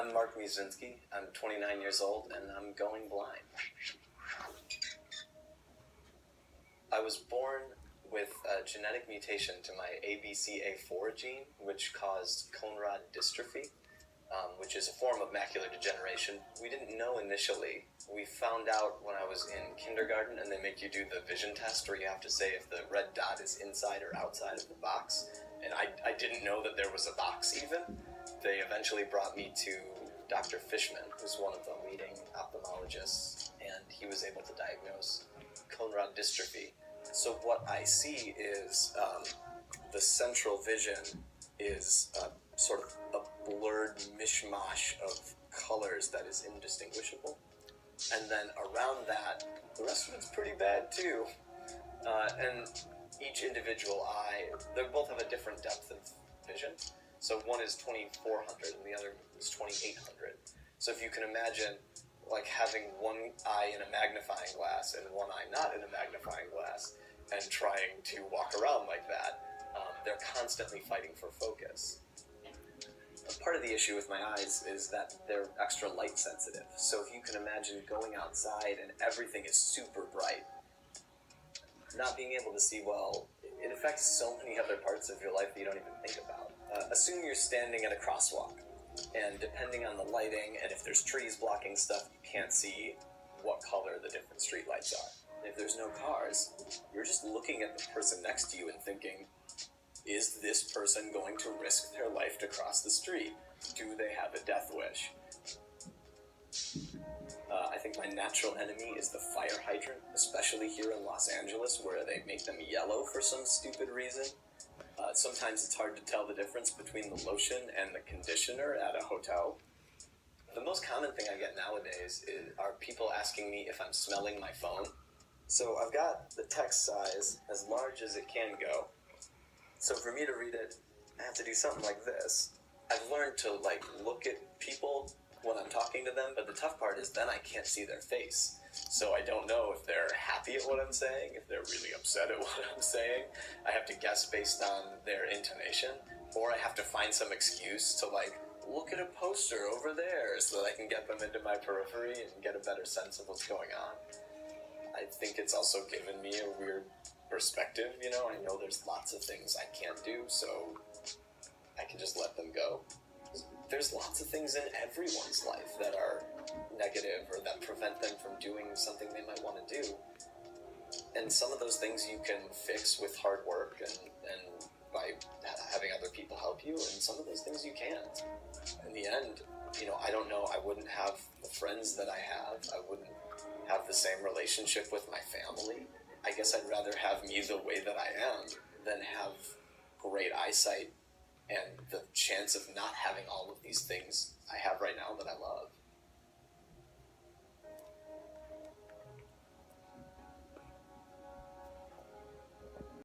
I'm Mark Miezinski. I'm 29 years old, and I'm going blind. I was born with a genetic mutation to my ABCA4 gene, which caused cone rod dystrophy, which is a form of macular degeneration. We didn't know initially. We found out when I was in kindergarten, and they make you do the vision test where you have to say if the red dot is inside or outside of the box. And I didn't know that there was a box even. They eventually brought me to Dr. Fishman, who's one of the leading ophthalmologists, and he was able to diagnose cone rod dystrophy. So what I see is the central vision is sort of a blurred mishmash of colors that is indistinguishable. And then around that, the rest of it's pretty bad too. And each individual eye, they both have a different depth of vision. So one is 2400 and the other is 2800. So if you can imagine like having one eye in a magnifying glass and one eye not in a magnifying glass and trying to walk around like that, they're constantly fighting for focus. Part of the issue with my eyes is that they're extra light sensitive. So if you can imagine going outside and everything is super bright, not being able to see well, it affects so many other parts of your life that you don't even think about. Assume you're standing at a crosswalk, and depending on the lighting and if there's trees blocking stuff, you can't see what color the different street lights are. If there's no cars, you're just looking at the person next to you and thinking, is this person going to risk their life to cross the street? Do they have a death wish? I think my natural enemy is the fire hydrant, especially here in Los Angeles, where they make them yellow for some stupid reason. Sometimes it's hard to tell the difference between the lotion and the conditioner at a hotel. The most common thing I get nowadays are people asking me if I'm smelling my phone. So I've got the text size as large as it can go. So for me to read it, I have to do something like this. I've learned to look at people when I'm talking to them, but the tough part is then I can't see their face. So I don't know if they're happy at what I'm saying, if they're really upset at what I'm saying. I have to guess based on their intonation, or I have to find some excuse to look at a poster over there so that I can get them into my periphery and get a better sense of what's going on. I think it's also given me a weird perspective, I know there's lots of things I can't do, so I can just let them go. There's lots of things in everyone's life that are negative or that prevent them from doing something they might want to do. And some of those things you can fix with hard work and by having other people help you, and some of those things you can't. In the end, I don't know, I wouldn't have the friends that I have, I wouldn't have the same relationship with my family. I guess I'd rather have me the way that I am than have great eyesight and the chance of not having all of these things I have right now that I love.